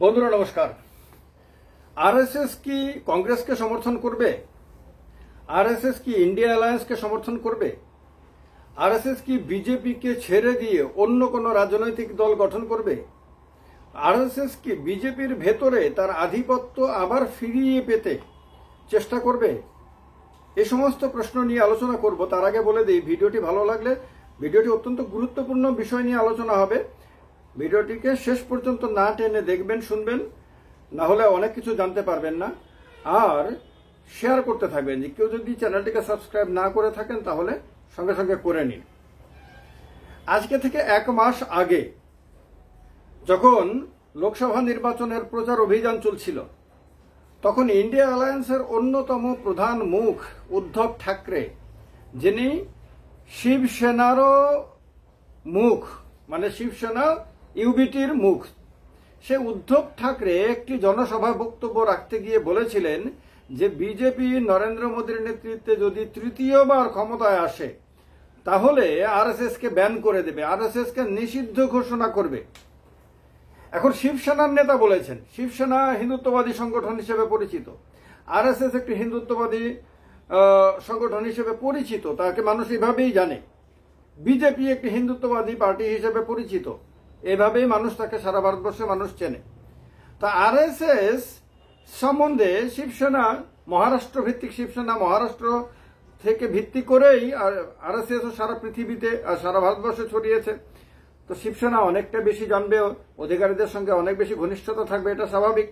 বন্ধুরা নমস্কার। আরএসএস কি কংগ্রেসকে সমর্থন করবে? আরএসএস কি ইন্ডিয়া অ্যালায়েন্সকে সমর্থন করবে? আরএসএস কি বিজেপিকে ছেড়ে দিয়ে অন্য কোনো রাজনৈতিক দল গঠন করবে? আরএসএস কি বিজেপির ভেতরে তার আধিপত্য আবার ফিরিয়ে পেতে চেষ্টা করবে? এই সমস্ত প্রশ্ন নিয়ে আলোচনা করব। তার আগে বলে দিই, ভিডিওটি ভালো লাগলে, ভিডিওটি অত্যন্ত গুরুত্বপূর্ণ বিষয় নিয়ে আলোচনা হবে। ভিডিওটিকে শেষ পর্যন্ত না টেনে দেখবেন, শুনবেন, না হলে অনেক কিছু জানতে পারবেন না। আর শেয়ার করতে থাকবেন। যে কেউ যদি চ্যানেলটিকে সাবস্ক্রাইব না করে থাকেন তাহলে সঙ্গে সঙ্গে করে নিন। আজকে থেকে 1 মাস আগে যখন লোকসভা নির্বাচনের প্রচার অভিযান চলছিল, তখন ইন্ডিয়া অ্যালায়েন্সের অন্যতম প্রধান মুখ উদ্ধব ঠাকরে, যিনি শিবসেনারও মুখ, মানে শিবসেনা ইউবিটির মুখ, সে উদ্ধব ঠাকরে একটি জনসভা বক্তব্য রাখতে গিয়ে বলেছিলেন যে বিজেপি নরেন্দ্র মোদীর নেতৃত্বে যদি তৃতীয়বার ক্ষমতায় আসে তাহলে আরএসএস কে ব্যান করে দেবে, আরএসএস কে নিষিদ্ধ ঘোষণা করবে। এখন শিবসেনার নেতা বলেছেন, শিবসেনা হিন্দুত্ববাদী সংগঠন হিসেবে পরিচিত, আরএসএস একটি হিন্দুত্ববাদী সংগঠন হিসেবে পরিচিত, তাকে মানুষ এভাবেই জানে। বিজেপি একটি হিন্দুত্ববাদী পার্টি হিসেবে পরিচিত, এভাবেই মানুষ তাকে সারা ভারতবর্ষে মানুষ চেনে। তা আরএসএস সম্বন্ধে শিবসেনা, মহারাষ্ট্র ভিত্তিক শিবসেনা, মহারাষ্ট্র থেকে ভিত্তি করেই আরএসএস সারা পৃথিবীতে, সারা ভারতবর্ষে ছড়িয়েছে। তো শিবসেনা অনেকটা বেশি জানবে, অধিকারীদের সঙ্গে অনেক বেশি ঘনিষ্ঠতা থাকবে, এটা স্বাভাবিক।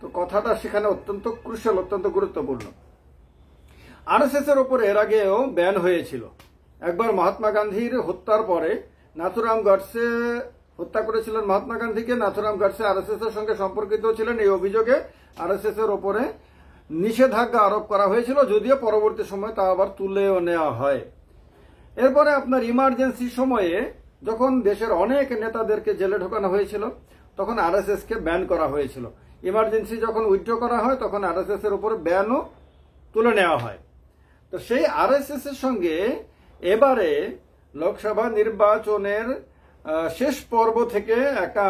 তো কথাটা সেখানে অত্যন্ত ক্রুশাল, অত্যন্ত গুরুত্বপূর্ণ। আরএসএস এর ওপর এর আগেও ব্যান হয়েছিল। একবার মহাত্মা গান্ধীর হত্যার পরে নাথুরাম গডসে হত্যা করেছিলেন মহাত্মা গান্ধীকে। নাথুরাম গডসে আরএসএস এর সঙ্গে সম্পর্কিত ছিলেন। এই অভিযোগে আরএসএস এর ওপরে নিষেধাজ্ঞা আরোপ করা হয়েছিল, যদিও পরবর্তী সময় তা আবার তুলেও নেওয়া হয়। এরপরে আপনার ইমার্জেন্সি সময়ে যখন দেশের অনেক নেতাদেরকে জেলে ঢোকানো হয়েছিল, তখন আরএসএস কে ব্যান করা হয়েছিল। ইমার্জেন্সি যখন উইথড্র করা হয় তখন আরএসএস এর উপর ব্যানও তুলে নেওয়া হয়। তো সেই আরএসএস এর সঙ্গে এবারে লোকসভা নির্বাচনের শেষ পর্ব থেকে একটা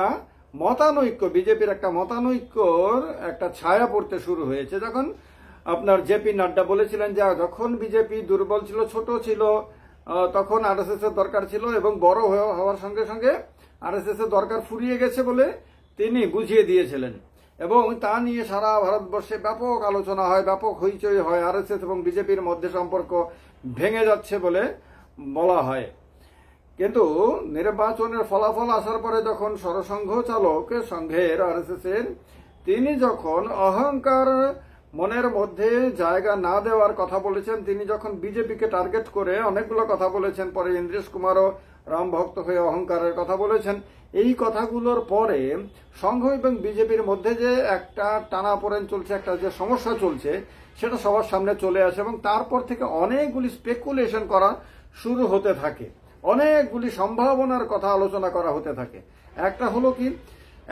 মতানৈক্য, বিজেপির একটা মতানৈক্যর একটা ছায়া পড়তে শুরু হয়েছে। যখন আপনার জেপি নাড্ডা বলেছিলেন যে যখন বিজেপি দুর্বল ছিল, ছোট ছিল, তখন আরএসএস এর দরকার ছিল, এবং বড় হওয়ার সঙ্গে সঙ্গে আরএসএস এর দরকার ফুরিয়ে গেছে বলে তিনি বুঝিয়ে দিয়েছিলেন। এবং তা নিয়ে সারা ভারতবর্ষে ব্যাপক আলোচনা হয়, ব্যাপক হইচই হয়, আরএসএস এবং বিজেপির মধ্যে সম্পর্ক ভেঙে যাচ্ছে বলে বলা হয়। কিন্তু নির্বাচনের ফলাফল আসার পরে যখন সরসংঘ চালক সংঘের আরএসএস এর তিনি যখন অহংকার মনের মধ্যে জায়গা না দেওয়ার কথা বলেছেন, তিনি যখন বিজেপিকে টার্গেট করে অনেকগুলো কথা বলেছেন, পরে ইন্দ্রেশ কুমারও রাম ভক্ত হয়ে অহংকারের কথা বলেছেন, এই কথাগুলোর পরে সংঘ এবং বিজেপির মধ্যে যে একটা টানাপোড়েন চলছে, একটা যে সমস্যা চলছে, সেটা সবার সামনে চলে আসে। এবং তারপর থেকে অনেকগুলি স্পেকুলেশন করা শুরু হতে থাকে, অনেকগুলি সম্ভাবনার কথা আলোচনা করা হতে থাকে। একটা হলো কি,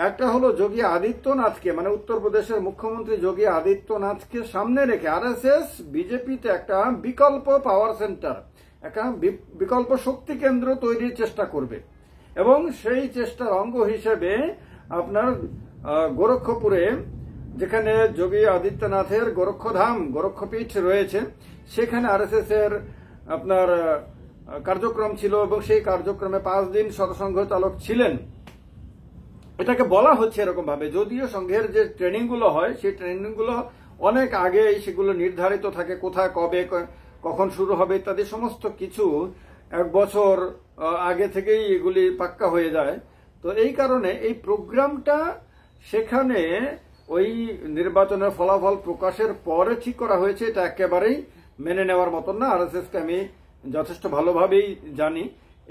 একটা হলো যোগী আদিত্যনাথকে, মানে উত্তরপ্রদেশের মুখ্যমন্ত্রী যোগী আদিত্যনাথকে সামনে রেখে আরএসএস বিজেপিতে একটা বিকল্প পাওয়ার সেন্টার, একটা বিকল্প শক্তি কেন্দ্র তৈরির চেষ্টা করবে। এবং সেই চেষ্টার অঙ্গ হিসেবে আপনার গোরক্ষপুরে, যেখানে যোগী আদিত্যনাথের গোরক্ষধাম, গোরক্ষপীঠ রয়েছে, সেখানে আরএসএস এর আপনার কার্যক্রম ছিল, এবং সেই কার্যক্রমে 5 দিন সরসংঘ চালক ছিলেন। এটাকে বলা হচ্ছে এরকম ভাবে, যদিও সংঘের যে ট্রেনিং গুলো হয় সেই ট্রেনিং গুলো অনেক আগে সেগুলো নির্ধারিত থাকে, কোথায় কবে কখন শুরু হবে ইত্যাদি সমস্ত কিছু 1 বছর আগে থেকেই এগুলি পাক্কা হয়ে যায়। তো এই কারণে এই প্রোগ্রামটা সেখানে ওই নির্বাচনের ফলাফল প্রকাশের পরে ঠিক করা হয়েছে। এটা একেবারেই মেনে নেওয়ার মতন না। আরএসএস কে আমি যথেষ্ট ভালোভাবেই জানি,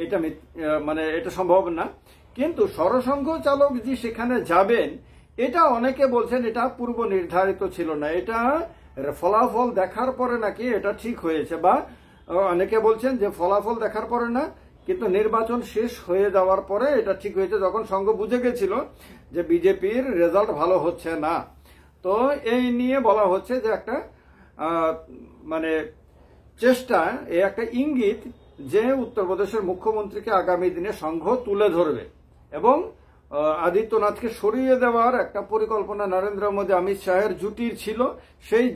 এটা মানে এটা সম্ভব না। কিন্তু সরসংঘ চালক যে সেখানে যাবেন, এটা অনেকে বলছেন এটা পূর্ব নির্ধারিত ছিল না, এটা ফলাফল দেখার পরে নাকি এটা ঠিক হয়েছে, বা অনেকে বলছেন যে ফলাফল দেখার পরে না, কিন্তু নির্বাচন শেষ হয়ে যাওয়ার পরে এটা ঠিক হয়েছে, যখন সংঘ বুঝে গেছিল যে বিজেপির রেজাল্ট ভালো হচ্ছে না। তো এই নিয়ে বলা হচ্ছে যে একটা মানে চেষ্টা, এই একটা ইঙ্গিত যে উত্তরপ্রদেশের মুখ্যমন্ত্রীকে আগামী দিনে সংঘ তুলে ধরবে, এবং আদিত্যনাথকে সরিয়ে দেওয়ার একটা পরিকল্পনা নরেন্দ্র মোদী অমিত শাহের জুটির ছিল। সেই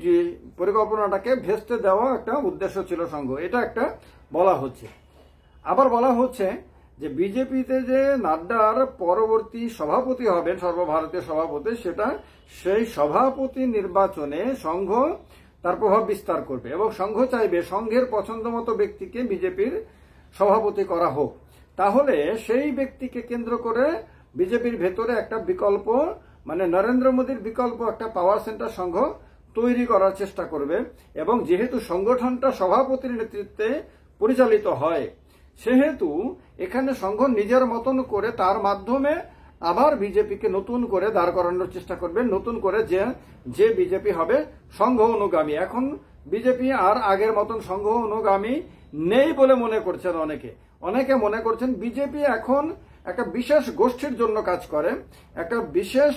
পরিকল্পনাটাকে ভেস্তে দেওয়া একটা উদ্দেশ্য ছিল সংঘ, এটা একটা বলা হচ্ছে। আবার বলা হচ্ছে যে বিজেপিতে যে নাড্ডার পরবর্তী সভাপতি হবেন, সর্বভারতীয় সভাপতি, সেই সভাপতি নির্বাচনে সংঘ তার প্রভাব বিস্তার করবে এবং সংঘ চাইবে সংঘের পছন্দ মতো ব্যক্তিকে বিজেপির সভাপতি করা হোক। তাহলে সেই ব্যক্তিকে কেন্দ্র করে বিজেপির ভেতরে একটা বিকল্প, মানে নরেন্দ্র মোদীর বিকল্প একটা পাওয়ার সেন্টার সংঘ তৈরি করার চেষ্টা করবে। এবং যেহেতু সংগঠনটা সভাপতির নেতৃত্বে পরিচালিত হয়, সেহেতু এখানে সংঘ নিজের মতন করে তার মাধ্যমে আবার বিজেপিকে নতুন করে দাঁড় করানোর চেষ্টা করবে, নতুন করে যে বিজেপি হবে সংঘ অনুগামী। এখন বিজেপি আর আগের মতন সংঘ অনুগামী নেই বলে মনে করছেন অনেকে মনে করছেন বিজেপি এখন একটা বিশেষ গোষ্ঠীর জন্য কাজ করে, একটা বিশেষ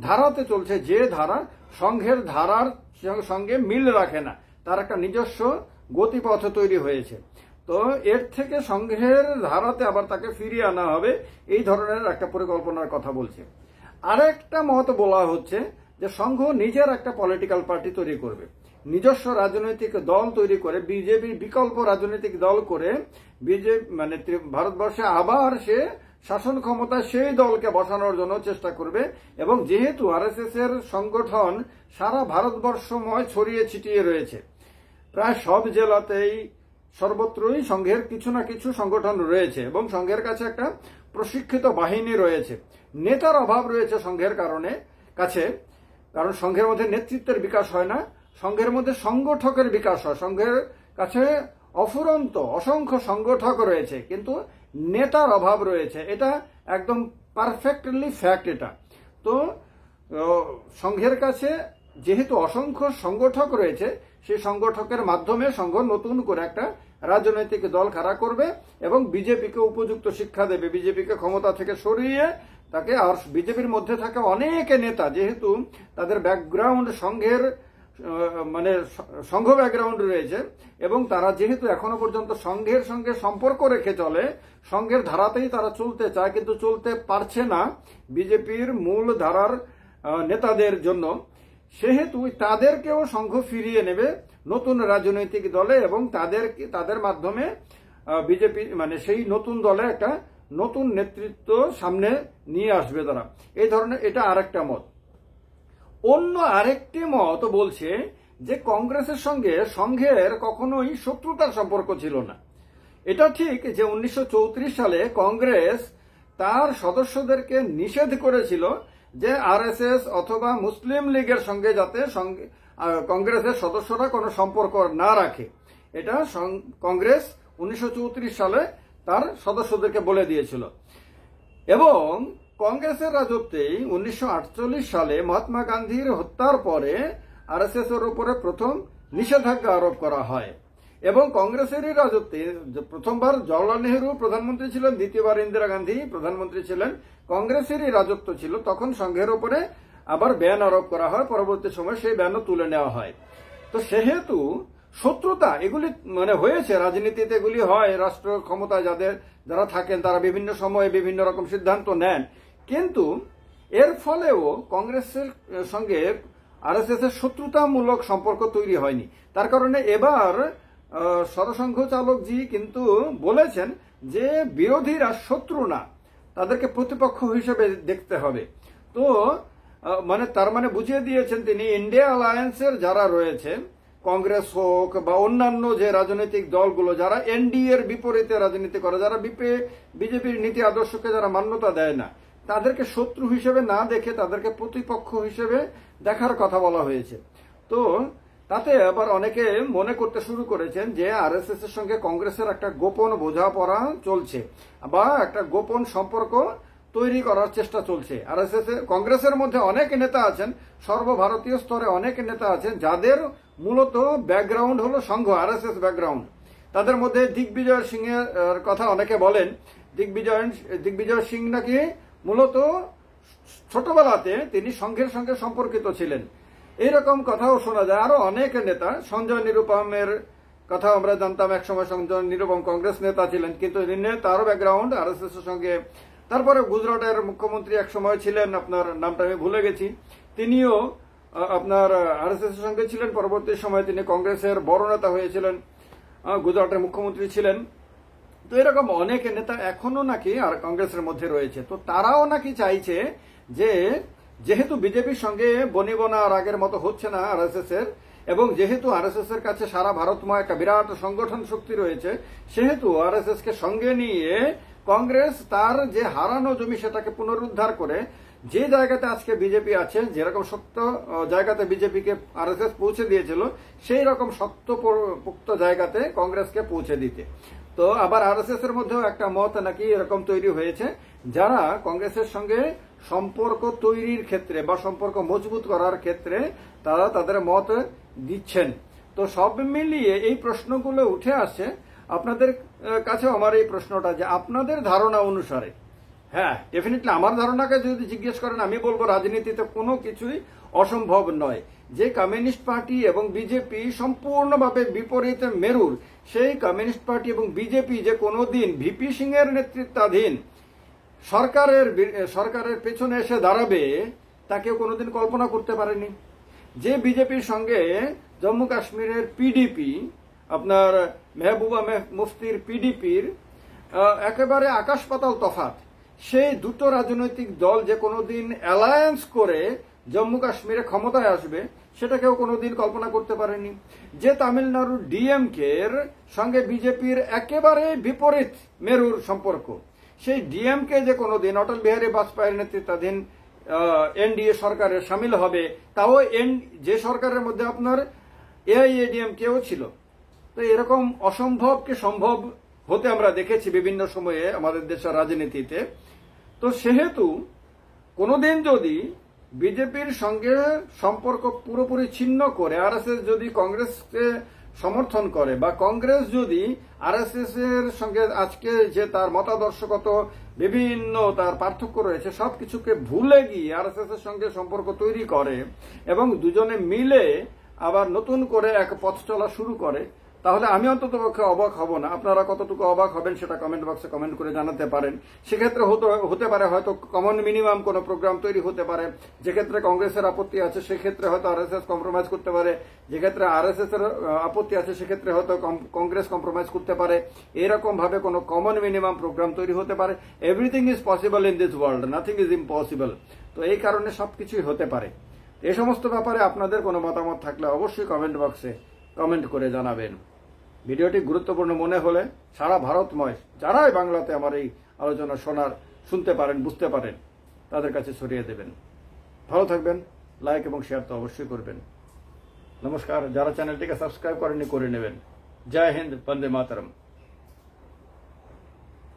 ধারাতে চলছে, যে ধারা সংঘের ধারার সঙ্গে মিল রাখে না, তার একটা নিজস্ব গতিপথ তৈরি হয়েছে। তো এর থেকে সংঘের ধারাতে আবার তাকে ফিরিয়ে আনা হবে, এই ধরনের একটা পরিকল্পনার কথা বলছে। আরেকটা মত বলা হচ্ছে যে সংঘ নিজের একটা পলিটিক্যাল পার্টি তৈরি করবে, নিজস্ব রাজনৈতিক দল তৈরি করে, বিজেপির বিকল্প রাজনৈতিক দল করে বিজেপি মানে ভারতবর্ষে আবার সে শাসন ক্ষমতায় সেই দলকে বসানোর জন্য চেষ্টা করবে। এবং যেহেতু আরএসএস এর সংগঠন সারা ভারতবর্ষময় ছড়িয়ে ছিটিয়ে রয়েছে, প্রায় সব জেলাতেই সর্বত্রই সংঘের কিছু না কিছু সংগঠন রয়েছে এবং সংঘের কাছে একটা প্রশিক্ষিত বাহিনী রয়েছে, নেতার অভাব রয়েছে সংঘের কারণ সংঘের মধ্যে নেতৃত্বের বিকাশ হয় না, সংঘের মধ্যে সংগঠকের বিকাশ হয়। সংঘের কাছে অফুরন্ত অসংখ্য সংগঠক রয়েছে, কিন্তু নেতার অভাব রয়েছে, এটা একদম পারফেক্টলি ফ্যাক্ট। এটা তো সংঘের কাছে যেহেতু অসংখ্য সংগঠক রয়েছে, সেই সংগঠকের মাধ্যমে সংঘ নতুন করে একটা রাজনৈতিক দল খাড়া করবে এবং বিজেপিকে উপযুক্ত শিক্ষা দেবে, বিজেপিকে ক্ষমতা থেকে সরিয়ে তাকে। আর বিজেপির মধ্যে থাকা অনেক নেতা, যেহেতু তাদের ব্যাকগ্রাউন্ড সংঘের মানে সংঘ ব্যাকগ্রাউন্ড রয়েছে এবং তারা যেহেতু এখনো পর্যন্ত সংঘের সঙ্গে সম্পর্ক রেখে চলে, সংঘের ধারাতেই তারা চলতে চায়, কিন্তু চলতে পারছে না বিজেপির মূল ধারার নেতাদের জন্য, সেহেতু তাদেরকেও সংঘ ফিরিয়ে নেবে নতুন রাজনৈতিক দলে এবং তাদের মাধ্যমে বিজেপি মানে সেই নতুন দলে একটা নতুন নেতৃত্ব সামনে নিয়ে আসবে তারা। এই ধরনের এটা আরেকটা মত। অন্য আরেকটি মত বলছে যে কংগ্রেসের সঙ্গে সংঘের কখনোই শত্রুতার সম্পর্ক ছিল না। এটা ঠিক যে 1934 সালে কংগ্রেস তার সদস্যদেরকে নিষেধ করেছিল যে আরএসএস অথবা মুসলিম লীগের সঙ্গে যাতে কংগ্রেসের সদস্যরা কোনো সম্পর্ক না রাখে, এটা কংগ্রেস 1934 সালে তার সদস্যদেরকে বলে দিয়েছিল। এবং কংগ্রেসের রাজত্বেই 1948 সালে মহাত্মা গান্ধীর হত্যার পরে আরএসএস এর উপরে প্রথম নিষেধাজ্ঞা আরোপ করা হয় এবং কংগ্রেসেরই রাজত্বে প্রথমবার জওয়াহরলাল নেহরু প্রধানমন্ত্রী ছিলেন, দ্বিতীয়বার ইন্দিরা গান্ধী প্রধানমন্ত্রী ছিলেন, কংগ্রেসেরই রাজত্ব ছিল, তখন সংঘের উপরে আবার ব্যান আরোপ করা হয়, পরবর্তী সময় সেই ব্যানও তুলে নেওয়া হয়। তো সেহেতু শত্রুতা এগুলি মানে হয়েছে, রাজনীতিতে এগুলি হয়, রাষ্ট্র ক্ষমতায় যারা থাকেন তারা বিভিন্ন সময়ে বিভিন্ন রকম সিদ্ধান্ত নেন, কিন্তু এর ফলেও কংগ্রেসের সঙ্গে আরএসএস এর শত্রুতামূলক সম্পর্ক তৈরি হয়নি। তার কারণে এবার সরসংঘ চালকজি কিন্তু বলেছেন যে বিরোধীরা শত্রু না, তাদেরকে প্রতিপক্ষ হিসেবে দেখতে হবে। তো তার মানে বুঝিয়ে দিয়েছেন তিনি ইন্ডিয়া অ্যালায়েন্সের যারা রয়েছে, কংগ্রেস হোক বা অন্যান্য যে রাজনৈতিক দলগুলো যারা এনডিএ এর বিপরীতে রাজনীতি করে, যারা বিজেপির নীতি আদর্শকে যারা মান্যতা দেয় না, তাদেরকে শত্রু হিসেবে না দেখে তাদেরকে প্রতিপক্ষ হিসেবে দেখার কথা বলা হয়েছে। তো তাতে আবার অনেকে মনে করতে শুরু করেছেন যে আরএসএস এর সঙ্গে কংগ্রেসের একটা গোপন বোঝাপড়া চলছে বা একটা গোপন সম্পর্ক তৈরি করার চেষ্টা চলছে। আরএসএস কংগ্রেসের মধ্যে অনেক নেতা আছেন, সর্বভারতীয় স্তরে অনেক নেতা আছেন যাদের মূলত ব্যাকগ্রাউন্ড হলো সংঘ, আরএসএস ব্যাকগ্রাউন্ড। তাদের মধ্যে দিগ্বিজয় সিং এর কথা অনেকে বলেন। দিগ্বিজয় সিং নাকি মূলত ছোটবেলাতে তিনি সংঘের সঙ্গে সম্পর্কিত ছিলেন, এইরকম কথাও শোনা যায়। আরো অনেক নেতা, সঞ্জয় নিরুপমের কথা আমরা জানতাম, একসময় সঞ্জয় নিরুপম কংগ্রেস নেতা ছিলেন, কিন্তু তারও ব্যাকগ্রাউন্ড আরএসএস এর সঙ্গে তারপরে গুজরাটের মুখ্যমন্ত্রী এক সময় ছিলেন, আপনার নামটা আমি ভুলে গেছি, তিনিও আপনার আরএসএস এর সঙ্গে ছিলেন। পরবর্তী সময়ে তিনি কংগ্রেসের বড় নেতা হয়েছিলেন, গুজরাটের মুখ্যমন্ত্রী ছিলেন। তো এরকম অনেক নেতা এখনো নাকি আর কংগ্রেসের মধ্যে রয়েছে। তো তারাও নাকি চাইছে যে যেহেতু বিজেপির সঙ্গে বনিবনা আর আগের মতো হচ্ছে না আরএসএস এর, এবং যেহেতু আরএসএস এর কাছে সারা ভারতময় একটা বিরাট সংগঠন শক্তি রয়েছে, সেহেতু আরএসএস কে সঙ্গে নিয়ে কংগ্রেস তার যে হারানো জমি সেটাকে পুনরুদ্ধার করে যে জায়গাতে আজকে বিজেপি আছে, যেরকম শক্ত জায়গাতে বিজেপিকে আরএসএস পৌঁছে দিয়েছিল, সেই রকম শক্তপোক্ত জায়গাতে কংগ্রেসকে পৌঁছে দিতে। তো আবার আরএসএস এর মধ্যেও একটা মত নাকি এরকম তৈরি হয়েছে, যারা কংগ্রেসের সঙ্গে সম্পর্ক তৈরির ক্ষেত্রে বা সম্পর্ক মজবুত করার ক্ষেত্রে তারা তাদের মত দিচ্ছেন। তো সব মিলিয়ে এই প্রশ্নগুলো উঠে আসছে। আপনাদের কাছেও আমার এই প্রশ্নটা, যে আপনাদের ধারণা অনুসারে, হ্যাঁ ডেফিনেটলি আমার ধারণাকে যদি জিজ্ঞেস করেন, আমি বলবো রাজনীতিতে কোনো কিছুই অসম্ভব নয়। যে কমিউনিস্ট পার্টি এবং বিজেপি সম্পূর্ণভাবে বিপরীত মেরুর, সেই কমিউনিস্ট পার্টি এবং বিজেপি যে কোনোদিন ভিপি সিং এর নেতৃত্বাধীন সরকারের পেছনে এসে দাঁড়াবে, তা কেউ কোনোদিন কল্পনা করতে পারেনি। যে বিজেপির সঙ্গে জম্মু কাশ্মীরের পিডিপি, আপনার মেহবুবা মুফতির পিডিপির একেবারে আকাশ পাতাল তফাৎ, সেই দুটো রাজনৈতিক দল যে কোনোদিন অ্যালায়েন্স করে জম্মু কাশ্মীরে ক্ষমতায় আসবে, সেটা কেউ কোনোদিন কল্পনা করতে পারেনি। যে তামিলনাড়ুর ডিএমকে এর সঙ্গে বিজেপির একেবারে বিপরীত মেরুর সম্পর্ক, সেই ডিএমকে যে কোনোদিন অটল বিহারী বাজপেয়ীর নেতৃত্বাধীন এনডিএ সরকারে সামিল হবে, তাও যে সরকারের মধ্যে আপনার এআইএডিএমকেও ছিল। তো এরকম অসম্ভবকে সম্ভব হতে আমরা দেখেছি বিভিন্ন সময়ে আমাদের দেশের রাজনীতিতে। তো সেহেতু কোনোদিন যদি বিজেপির সঙ্গে সম্পর্ক পুরোপুরি ছিন্ন করে আরএসএস যদি কংগ্রেসকে সমর্থন করে, বা কংগ্রেস যদি আরএসএস এর সঙ্গে আজকে যে তার মতাদর্শগত বিভিন্ন তার পার্থক্য রয়েছে সবকিছুকে ভুলে গিয়ে আরএসএস এর সঙ্গে সম্পর্ক তৈরি করে এবং দুজনে মিলে আবার নতুন করে এক পথ চলা শুরু করে, তাহলে আমি অন্ততপক্ষে অবাক হব না। আপনারা কতটুকু অবাক হবেন সেটা কমেন্ট বক্সে কমেন্ট করে জানাতে পারেন। সেক্ষেত্রে হতে পারে হয়তো কমন মিনিমাম কোনো প্রোগ্রাম তৈরি হতে পারে। যেক্ষেত্রে কংগ্রেসের আপত্তি আছে সেক্ষেত্রে হয়তো আরএসএস কম্প্রোমাইজ করতে পারে, যেক্ষেত্রে আরএসএস এর আপত্তি আছে সেক্ষেত্রে হয়তো কংগ্রেস কম্প্রোমাইজ করতে পারে। এরকম ভাবে কোনো কমন মিনিমাম প্রোগ্রাম তৈরি হতে পারে। Everything is possible in this world, nothing is impossible. তো এই কারণে সবকিছুই হতে পারে। এই সমস্ত ব্যাপারে আপনাদের কোনো মতামত থাকলে অবশ্যই কমেন্ট বক্সে কমেন্ট করে জানাবেন। ভিডিওটি গুরুত্বপূর্ণ মনে হলে সারা ভারতময় যারাই বাংলাতে আমার এই আলোচনা শুনতে পারেন, বুঝতে পারেন, তাদের কাছে ছড়িয়ে দেবেন। ভালো থাকবেন, লাইক এবং শেয়ার তো অবশ্যই করবেন। নমস্কার, যারা চ্যানেলটিকে সাবস্ক্রাইব করেননি করে নেবেন। জয় হিন্দ, বন্দে মাতরম।